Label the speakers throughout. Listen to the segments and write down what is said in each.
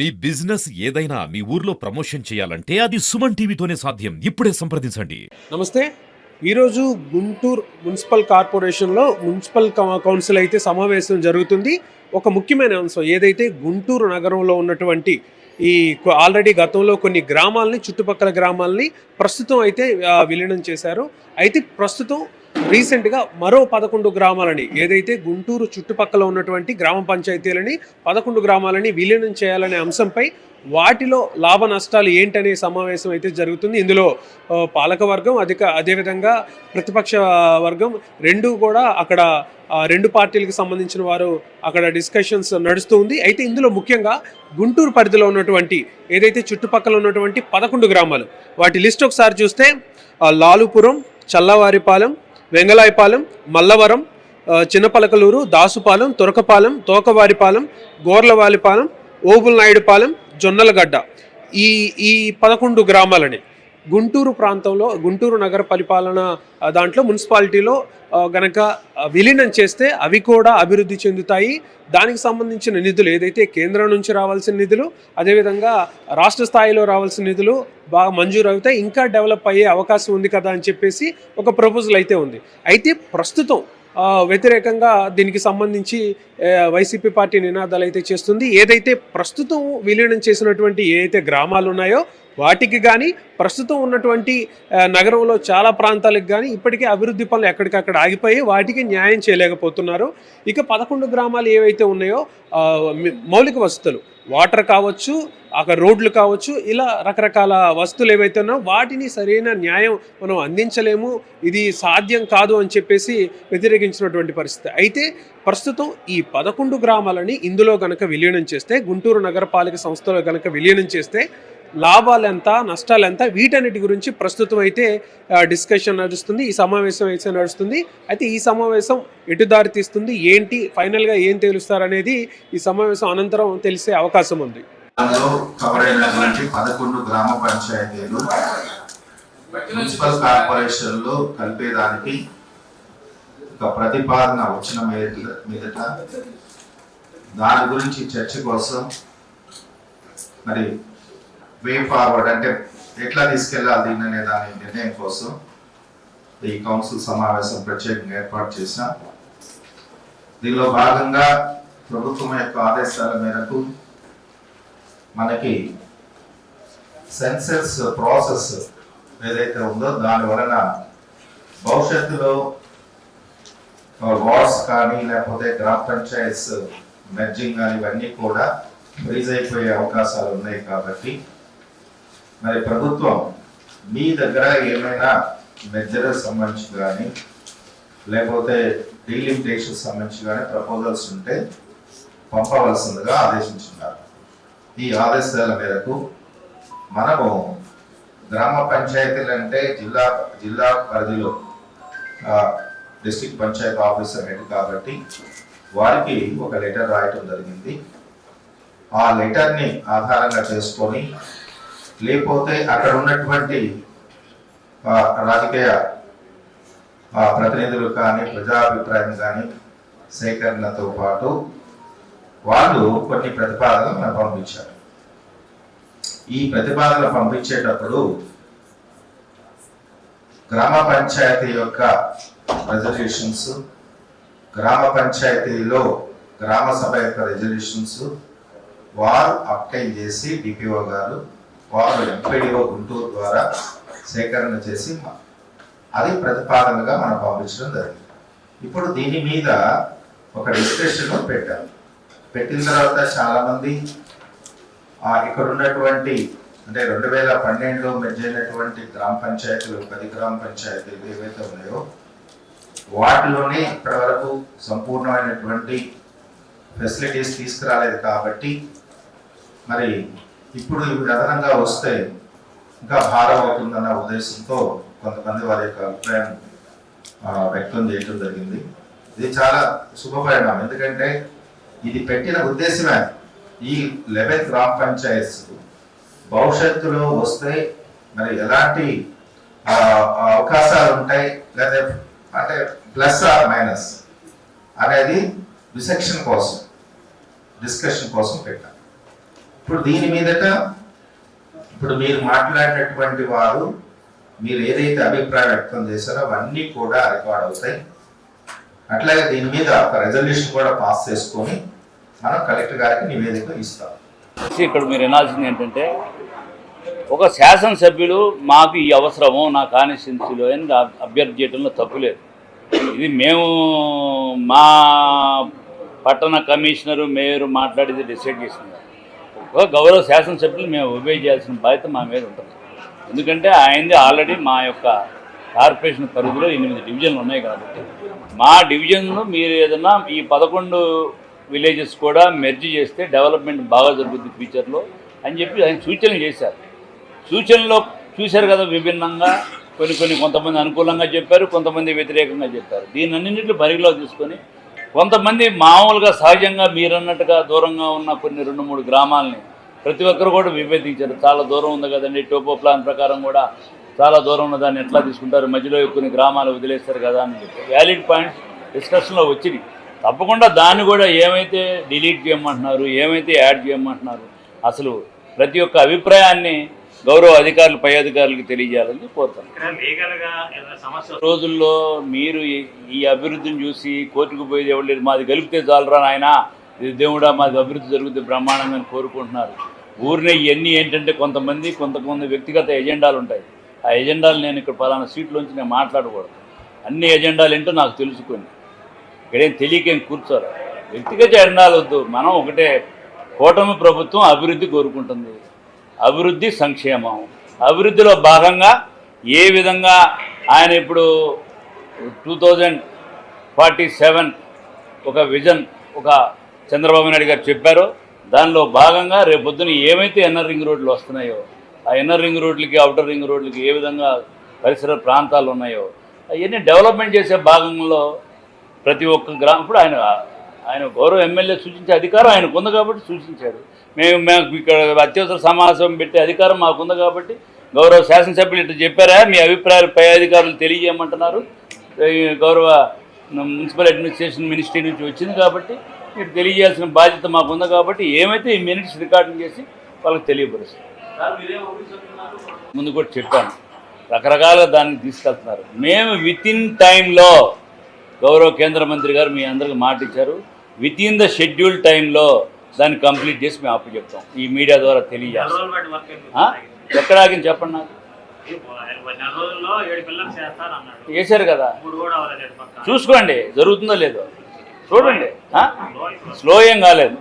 Speaker 1: మీ business ఏదైనా మీ ఊర్లో promotion చేయాలంటే అది సుమన్ టీవీతోనే సాధ్యం. ఇప్పుడే సంప్రదించండి.
Speaker 2: నమస్తే. ఈరోజు గుంటూరు మున్సిపల్ కార్పొరేషన్‌లో మున్సిపల్ కౌన్సిల్ అయితే సమావేశం జరుగుతుంది. ఒక ముఖ్యమైన అంశం ఏదైతే గుంటూరు నగరంలో ఉన్నటువంటి ఈ ఆల్రెడీ గతంలో కొన్ని గ్రామాలని, చుట్టుపక్కల గ్రామాలని ప్రస్తుతం అయితే విలీనం చేశారు. అయితే ప్రస్తుతం రీసెంట్‌గా మరో 11 గ్రామాలని ఏదైతే గుంటూరు చుట్టుపక్కల ఉన్నటువంటి గ్రామ పంచాయతీలని 11 గ్రామాలని విలీనం చేయాలనే అంశంపై వాటిలో లాభ నష్టాలు ఏంటనే సమావేశం అయితే జరుగుతుంది. ఇందులో పాలకవర్గం అదేవిధంగా ప్రతిపక్ష వర్గం రెండు కూడా అక్కడ రెండు పార్టీలకు సంబంధించిన వారు అక్కడ డిస్కషన్స్ నడుస్తూ ఉంది. అయితే ఇందులో ముఖ్యంగా గుంటూరు పరిధిలో ఉన్నటువంటి ఏదైతే చుట్టుపక్కల ఉన్నటువంటి 11 గ్రామాలు వాటి లిస్ట్ ఒకసారి చూస్తే లాలుపురం, చల్లవారిపాలెం, వెంగళాయపాలెం, మల్లవరం, చిన్నపలకలూరు, దాసుపాలెం, తురకపాలెం, తోకవారిపాలెం, గోర్లవాలిపాలెం, ఓబుల్నాయుడుపాలెం, జొన్నలగడ్డ ఈ ఈ 11 గ్రామాలని గుంటూరు ప్రాంతంలో గుంటూరు నగర పరిపాలన దాంట్లో మున్సిపాలిటీలో గనక విలీనం చేస్తే అవి కూడా అభివృద్ధి చెందుతాయి. దానికి సంబంధించిన నిధులు ఏదైతే కేంద్రం నుంచి రావాల్సిన నిధులు, అదేవిధంగా రాష్ట్ర స్థాయిలో రావాల్సిన నిధులు బాగా మంజూరు అవుతాయి, ఇంకా డెవలప్ అయ్యే అవకాశం ఉంది కదా అని చెప్పేసి ఒక ప్రపోజల్ అయితే ఉంది. అయితే ప్రస్తుతం వ్యతిరేకంగా దీనికి సంబంధించి వైసీపీ పార్టీ నినాదాలు అయితే చేస్తుంది. ఏదైతే ప్రస్తుతం విలీనం చేసినటువంటి ఏదైతే గ్రామాలు ఉన్నాయో వాటికి కానీ ప్రస్తుతం ఉన్నటువంటి నగరంలో చాలా ప్రాంతాలకు కానీ ఇప్పటికే అభివృద్ధి పనులు ఎక్కడికక్కడ ఆగిపోయి వాటికి న్యాయం చేయలేకపోతున్నారు. ఇక 11 గ్రామాలు ఏవైతే ఉన్నాయో మౌలిక వసతులు, వాటర్ కావచ్చు, అక్కడ రోడ్లు కావచ్చు, ఇలా రకరకాల వస్తువులు ఏవైతే ఉన్నాయో వాటిని సరైన న్యాయం మనం అందించలేము, ఇది సాధ్యం కాదు అని చెప్పేసి వ్యతిరేకించినటువంటి పరిస్థితి. అయితే ప్రస్తుతం ఈ 11 గ్రామాలని ఇందులో కనుక విలీనం చేస్తే, గుంటూరు నగరపాలిక సంస్థలో కనుక విలీనం చేస్తే లాభాలు ఎంత, నష్టాలు ఎంత, వీటన్నిటి గురించి ప్రస్తుతం అయితే డిస్కషన్ నడుస్తుంది, ఈ సమావేశం అయితే నడుస్తుంది. అయితే ఈ సమావేశం ఎటు దారి తీస్తుంది, ఏంటి ఫైనల్గా ఏం తేలుస్తారనేది ఈ సమావేశం అనంతరం తెలిసే అవకాశం ఉంది.
Speaker 3: 11 గ్రామ పంచాయతీలు మున్సిపల్ కార్పొరేషన్లో కలిపేదానికి ఒక ప్రతిపాదన వచ్చిన మీదట దాని గురించి చర్చ కోసం మరి వే ఫార్వర్డ్ అంటే ఎట్లా తీసుకెళ్లాలి దీన్ని అనే దాని నిర్ణయం కోసం ఈ కౌన్సిల్ సమావేశం ప్రత్యేకంగా ఏర్పాటు చేశాం. దీనిలో భాగంగా ప్రభుత్వం యొక్క ఆదేశాల మేరకు మనకి సెన్సస్ ప్రాసెస్ ఏదైతే ఉందో దాని వలన భవిష్యత్తులో వార్డ్స్ కానీ లేకపోతే గ్రామ పంచాయత్స్ మెర్జింగ్ కానీ ఇవన్నీ కూడా ఫ్రీజ్ అయిపోయే అవకాశాలు ఉన్నాయి. కాబట్టి మరి ప్రభుత్వం మీ దగ్గర ఏమైనా మెర్జర్ సంబంధించి కానీ లేకపోతే డీలిమిటేషన్ సంబంధించి కానీ ప్రపోజల్స్ ఉంటే పంపవలసిందిగా ఆదేశించున్నారు. ఈ ఆదేశాల మేరకు మనము గ్రామ పంచాయతీలు అంటే జిల్లా పరిధిలో డిస్ట్రిక్ట్ పంచాయతీ ఆఫీసర్ హెడ్ కాబట్టి వారికి ఒక లెటర్ రాయటం జరిగింది. ఆ లెటర్ని ఆధారంగా చేసుకొని లేకపోతే అక్కడ ఉన్నటువంటి రాజకీయ ప్రతినిధులు కానీ ప్రజాభిప్రాయం కానీ సేకరణతో పాటు వాళ్ళు కొన్ని ప్రతిపాదనలు మనకు పంపించారు. ఈ ప్రతిపాదనలు పంపించేటప్పుడు గ్రామ పంచాయతీ యొక్క రెజల్యూషన్స్, గ్రామ పంచాయతీలో గ్రామ సభ యొక్క రెజల్యూషన్స్ వారు అప్టైన్ చేసి డిపిఓ గారు వారు ఎంపీడీఓ గుంటూరు ద్వారా సేకరణ చేసి అది ప్రతిపాదనగా మనం పంపించడం జరిగింది. ఇప్పుడు దీని మీద ఒక డిస్కషన్ పెట్టారు. పెట్టిన తర్వాత చాలా మంది ఇక్కడ ఉన్నటువంటి అంటే 2012లో మెర్జ్ అయినటువంటి గ్రామ పంచాయతీలు 10 గ్రామ పంచాయతీలు ఏవైతే ఉన్నాయో వాటిలోనే ఇప్పటి వరకు సంపూర్ణమైనటువంటి ఫెసిలిటీస్ తీసుకురాలేదు. కాబట్టి మరి ఇప్పుడు ఇవి అదనంగా వస్తే ఇంకా భారం అవుతుందన్న ఉద్దేశంతో కొంతమంది వారి యొక్క అభిప్రాయం వ్యక్తం చేయడం జరిగింది. ఇది చాలా శుభపరిణామం. ఎందుకంటే ఇది పెట్టిన ఉద్దేశమే ఈ 11 గ్రామ పంచాయత్స్ భవిష్యత్తులో వస్తే మరి ఎలాంటి అవకాశాలు ఉంటాయి లేదా అంటే ప్లస్ ఆర్ మైనస్ అనేది డిస్కషన్ కోసం పెట్టాం. ఇప్పుడు దీని మీదట ఇప్పుడు మీరు మాట్లాడినటువంటి వారు మీరు ఏదైతే అభిప్రాయం వ్యక్తం చేశారో అవన్నీ కూడా రికార్డ్ అవుతాయి. అట్లాగే దీని మీద ఒక రెజల్యూషన్ కూడా పాస్ చేసుకొని మనం కలెక్టర్ గారికి నివేదిక ఇస్తాం.
Speaker 4: ఇక్కడ మీరు వినాల్సింది ఏంటంటే, ఒక శాసనసభ్యులు మాకు ఈ అవసరము నా కాన్స్టిట్యున్సీలో అని అభ్యర్థి చేయడంలో తప్పులేదు. ఇది మేము మా పట్టణ కమిషనరు మేయర్ మాట్లాడేది డిసైడ్ చేసింది. ఒక గౌరవ శాసనసభ్యులు మేము ఒబే చేయాల్సిన బాధ్యత మా మీద ఉంటుంది. ఎందుకంటే ఆయనది ఆల్రెడీ మా యొక్క కార్పొరేషన్ పరిధిలో 8 డివిజన్లు ఉన్నాయి కాబట్టి మా డివిజన్ను మీరు ఏదన్నా ఈ 11 విలేజెస్ కూడా మెర్జ్ చేస్తే డెవలప్మెంట్ బాగా జరుగుతుంది ఫ్యూచర్లో అని చెప్పి ఆయన సూచనలు చేశారు. సూచనలో చూశారు కదా, విభిన్నంగా కొంతమంది అనుకూలంగా చెప్పారు, కొంతమంది వ్యతిరేకంగా చెప్పారు. దీనన్నింటినీ పరిగణలో తీసుకొని కొంతమంది మామూలుగా సహజంగా మీరన్నట్టుగా దూరంగా ఉన్న కొన్ని 2-3 గ్రామాలని ప్రతి ఒక్కరు కూడా విభేదించారు. చాలా దూరం ఉంది కదండి, టోపో ప్లాన్ ప్రకారం కూడా చాలా దూరం ఉన్న దాన్ని ఎట్లా తీసుకుంటారు, మధ్యలో కొన్ని గ్రామాలు వదిలేస్తారు కదా అని చెప్పి వ్యాలిడ్ పాయింట్స్ డిస్కషన్లో వచ్చినాయి. తప్పకుండా దాన్ని కూడా ఏమైతే డిలీట్ చేయమంటున్నారు, ఏమైతే యాడ్ చేయమంటున్నారు, అసలు ప్రతి ఒక్క అభిప్రాయాన్ని గౌరవ అధికారులు పై అధికారులకు తెలియజేయాలని కోరుతాను. రోజుల్లో మీరు ఈ అభివృద్ధిని చూసి కోర్టుకు పోయేది ఎవరు లేదు, మాది గెలిపితే చాలరా నాయన, ఇది దేవుడా మాది అభివృద్ధి జరుగుతుంది బ్రహ్మాండంగా కోరుకుంటున్నారు. ఊరినే ఇవన్నీ ఏంటంటే కొంతమంది వ్యక్తిగత ఎజెండాలు ఉంటాయి. ఆ ఎజెండాలు నేను ఇక్కడ పలానా సీట్లోంచి నేను మాట్లాడకూడదు. అన్ని ఎజెండాలు ఏంటో నాకు తెలుసుకొని ఇక్కడేం తెలియకేం కూర్చోరు. వ్యక్తిగత ఎజెండాలు వద్దు. మనం ఒకటే, కూటమి ప్రభుత్వం అభివృద్ధి కోరుకుంటుంది, అభివృద్ధి సంక్షేమం. అభివృద్ధిలో భాగంగా ఏ విధంగా ఆయన ఇప్పుడు 2047 ఒక విజన్ ఒక చంద్రబాబు నాయుడు గారు చెప్పారో దానిలో భాగంగా రేపొద్దున ఏమైతే ఇన్నర్ రింగ్ రోడ్లు వస్తున్నాయో ఆ ఇన్నర్ రింగ్ రోడ్లకి అవుటర్ రింగ్ రోడ్లకి ఏ విధంగా పరిసర ప్రాంతాలు ఉన్నాయో అవన్నీ డెవలప్మెంట్ చేసే భాగంలో ప్రతి ఒక్క ఇప్పుడు ఆయన గౌరవ ఎమ్మెల్యే సూచించే అధికారం ఆయనకు ఉంది కాబట్టి సూచించాడు. మేము ఇక్కడ అత్యవసర సమావేశం పెట్టే అధికారం మాకుంది కాబట్టి గౌరవ శాసనసభ్యులు ఇట్లా చెప్పారా, మీ అభిప్రాయాలు పై అధికారులు తెలియజేయమంటున్నారు. గౌరవ మున్సిపల్ అడ్మినిస్ట్రేషన్ మినిస్ట్రీ నుంచి వచ్చింది కాబట్టి మీరు తెలియజేయాల్సిన బాధ్యత మాకుంది కాబట్టి ఏమైతే ఈ మినిట్స్ రికార్డింగ్ చేసి వాళ్ళకి తెలియపరుస్తారు. ముందు కూడా చెప్పాను, రకరకాలుగా దాన్ని తీసుకెళ్తున్నారు. మేము వితిన్ టైంలో గౌరవ కేంద్ర మంత్రి గారు మీ అందరికి మాట ఇచ్చారు, వితిన్ ద షెడ్యూల్ టైంలో దాన్ని కంప్లీట్ చేసి మేము అప్పు చెప్తాం. ఈ మీడియా ద్వారా తెలియజేస్తాం. ఎక్కడ ఆగింది చెప్పండి నాకు. చేశారు కదా, చూసుకోండి జరుగుతుందో లేదో చూడండి. స్లో ఏం కాలేదు,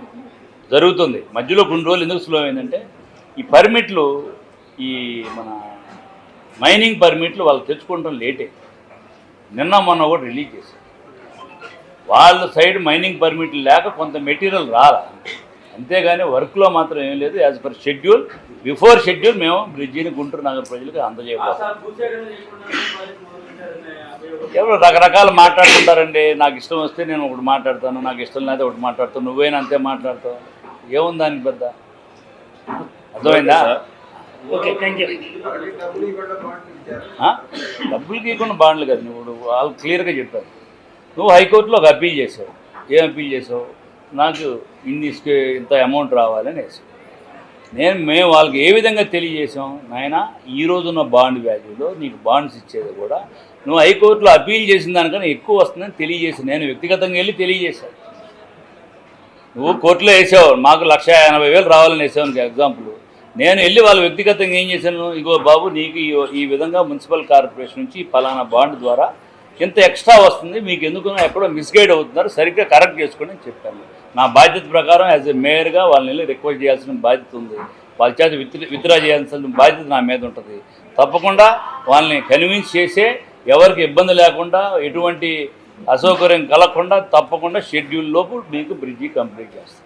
Speaker 4: జరుగుతుంది. మధ్యలో కొన్ని రోజులు ఎందుకు స్లో అయిందంటే ఈ పర్మిట్లు, ఈ మన మైనింగ్ పర్మిట్లు వాళ్ళు తెచ్చుకోవడం లేట్ అయింది. నిన్న మొన్న కూడా రిలీజ్ చేశారు. వాళ్ళ సైడ్ మైనింగ్ పర్మిట్లు లేక కొంత మెటీరియల్ రాలా, అంతేగాని వర్క్లో మాత్రం ఏం లేదు. As per schedule, before schedule మేము బ్రిడ్జిని గుంటూరు నగర ప్రజలకు అందజేయబోతాం. ఎవరు రకరకాలు మాట్లాడుతుంటారండి. నాకు ఇష్టం వస్తే నేను ఒకటి మాట్లాడతాను, నాకు ఇష్టం లేదా ఒకటి మాట్లాడతాను, నువ్వైనా అంతే మాట్లాడతావు. ఏముంది దానికి పెద్ద, అర్థమైందా? డబ్బులు గీయకుండా బాండ్లు కదా. నువ్వు వాళ్ళు క్లియర్గా చెప్పారు. నువ్వు హైకోర్టులో ఒక అప్పీల్ చేసావు. ఏం అప్పీల్ చేసావు? నాకు ఇంత అమౌంట్ రావాలని వేసావు. మేము వాళ్ళకి ఏ విధంగా తెలియజేసాం, నాయన ఈ రోజున్న బాండ్ వాల్యూలో నీకు బాండ్స్ ఇచ్చేది కూడా నువ్వు హైకోర్టులో అప్పీల్ చేసిన దానికన్నా ఎక్కువ వస్తుందని తెలియజేసి నేను వ్యక్తిగతంగా వెళ్ళి తెలియజేశాను. నువ్వు కోర్టులో వేసావు, మాకు 1,80,000 రావాలని వేసావు ఎగ్జాంపుల్. నేను వెళ్ళి వాళ్ళు వ్యక్తిగతంగా ఏం చేశాను, ఇగో బాబు నీకు ఈ విధంగా మున్సిపల్ కార్పొరేషన్ నుంచి పలానా బాండ్ ద్వారా ఇంత ఎక్స్ట్రా వస్తుంది, మీకు ఎందుకు ఎక్కడో మిస్గైడ్ అవుతున్నారు, సరిగ్గా కరెక్ట్ చేసుకోండి అని చెప్పాను. నా బాధ్యత ప్రకారం యాజ్ ఎ మేయర్గా వాళ్ళని వెళ్ళి రిక్వెస్ట్ చేయాల్సిన బాధ్యత ఉంది. వాళ్ళ చేత విత్డ్రా చేయాల్సిన బాధ్యత నా మీద ఉంటుంది. తప్పకుండా వాళ్ళని కన్విన్స్ చేసే, ఎవరికి ఇబ్బంది లేకుండా, ఎటువంటి అసౌకర్యం కలగకుండా తప్పకుండా షెడ్యూల్ లోపు మీకు బ్రిడ్జి కంప్లీట్ చేస్తాం.